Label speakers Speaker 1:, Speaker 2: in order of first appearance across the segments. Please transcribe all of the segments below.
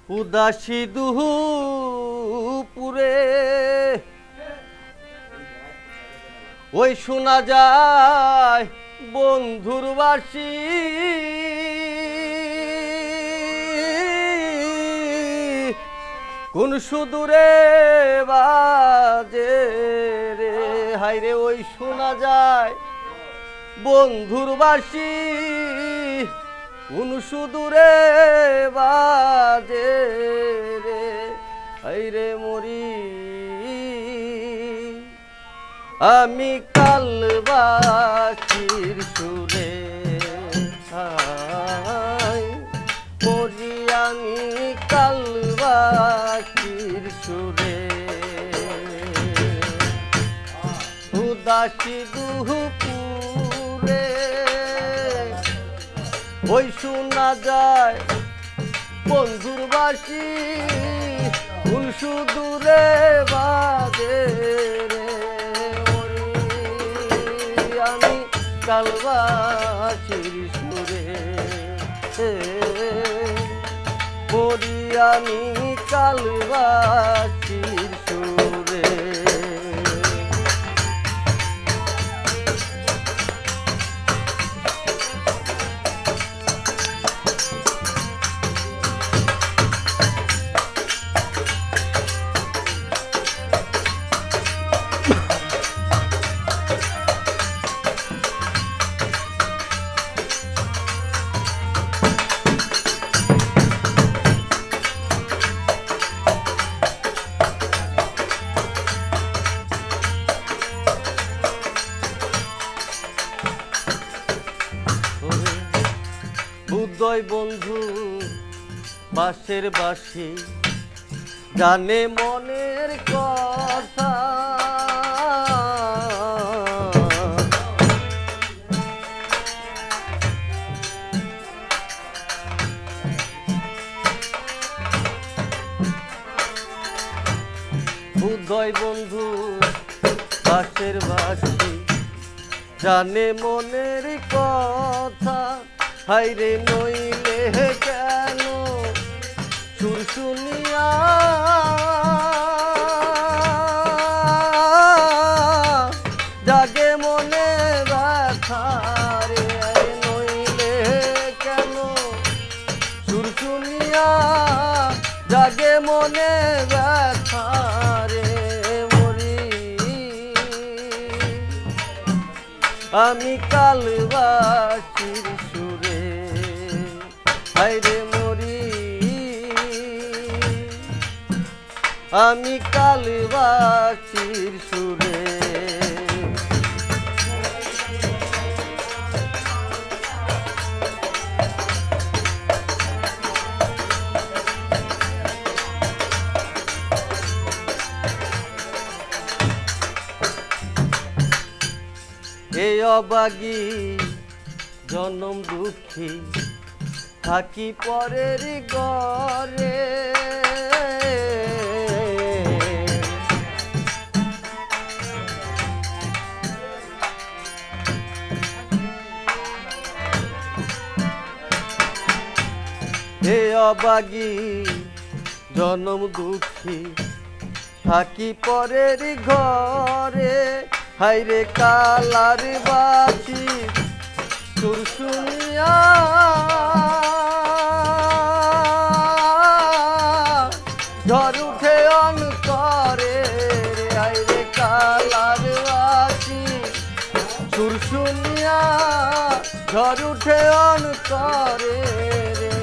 Speaker 1: উদাসী দুপুরে ওই শোনা যায় বন্ধুর বাসি, কোন সুদূরে বাজে রে হায়রে ওই শোনা যায় বন্ধুর বাসি, কোন সুদূরে বাজে রে হায়রে মরি আমি কালবাসির সুরে, মরি আমি কালবাসির সুরে। উদাসী দুপুরে ওই শোনা যায় বন্ধুর বাসি, কোন সুদূরে বাজে রে আমি কালবাসির সুরে, মরি আমি কালবাসির সুরে। উদয় বন্ধু বাঁশের বাঁশি জানে মনের কথা, উদয় বন্ধু বাঁশের বাঁশি জানে মনের কথা, হায়রে নইলে কেন সুর শুনিয়া জাগে মনে ব্যথা রে, নইলে কেন সুর শুনিয়া জাগে মনে ব্যথা রে মরি আমি কালবাসির সুরে, হায়রে মরি আমি কালবাসির সুরে। এই অবাগী জনম দুঃখী থাকি পরের ঘরে, হে অবাগী জনম দুঃখী থাকি পরের ঘরে, হায়রে কালার বাসি সুর শুনিয়া ঝড় উঠে অন্তরে রে, হায়রে কালার বাসি সুর শুনিয়া ঝড় উঠে অন্তরে রে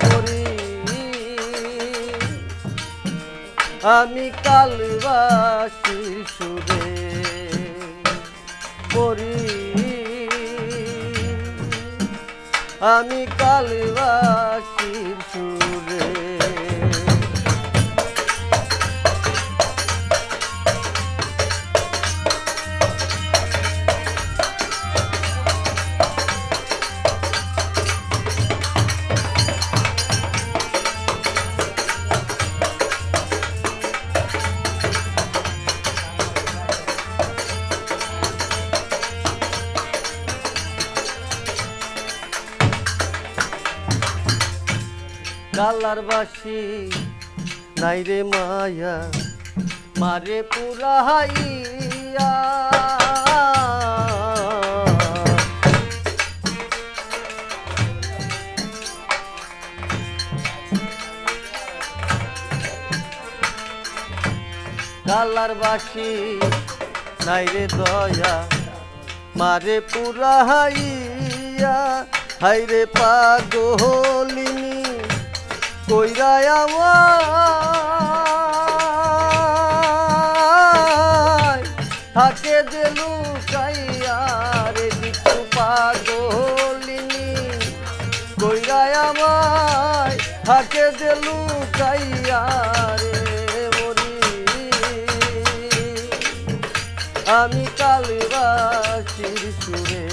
Speaker 1: মরি আমি কালবাসির সুরে, মরি আমি কালবাসির সুরে। কালার বাসি নাই রে মায়া মারে পুরাইয়া কালার বাসি নাই রে দয়া মারে পুরাইয়া হাইরে পাগলিনী কইরায় আমায় থাকে যে লুকাইয়া রে কিছু পাগলিনী কইরায় আমায় থাকে যে লুকাইয়া রে মরি আমি কালবাসির সুরে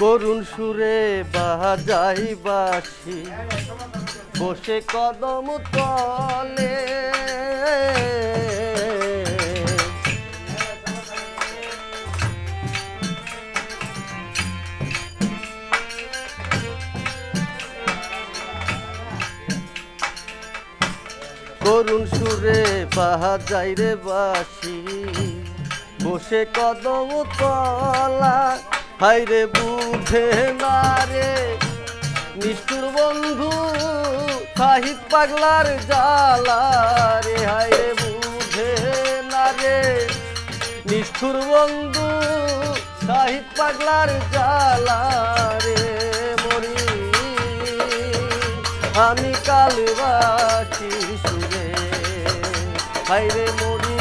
Speaker 1: করুণ সুরে বাজাই বাঁশি বসে কদম তলে করুণ সুরে বাজাই রে বাঁশি বসে কদম তলা হাইরে বুঝে না রে নিষ্ঠুর বন্ধু সাহিত পাগলার জ্বালা রে হাইরে বুঝে না রে নিষ্ঠুর বন্ধু সাহিত পাগলার জ্বালা রে মরি আমি কালবাসির সুরে হাইরে মরি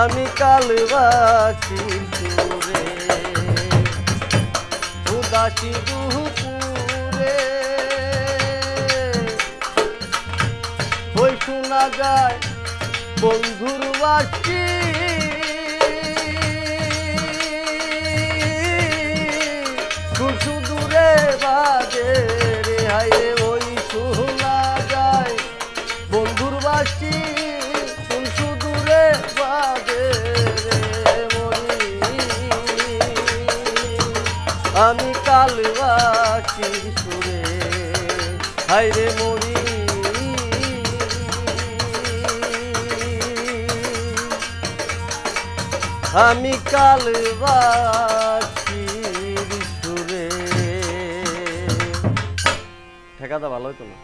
Speaker 1: আমি কালবাসির সুরে উদাসী দুপুরে ওই শোনা যায় বন্ধুর বাসি দূরে বাজে রে হাইরে ওই শোনা যায় বন্ধুর বাসি দূরে বাজে রে মরি আমি কালবাসির সুরে হাইরে মরি আমি কালবাসির সুরে ঠেকাটা ভালো হইতো না।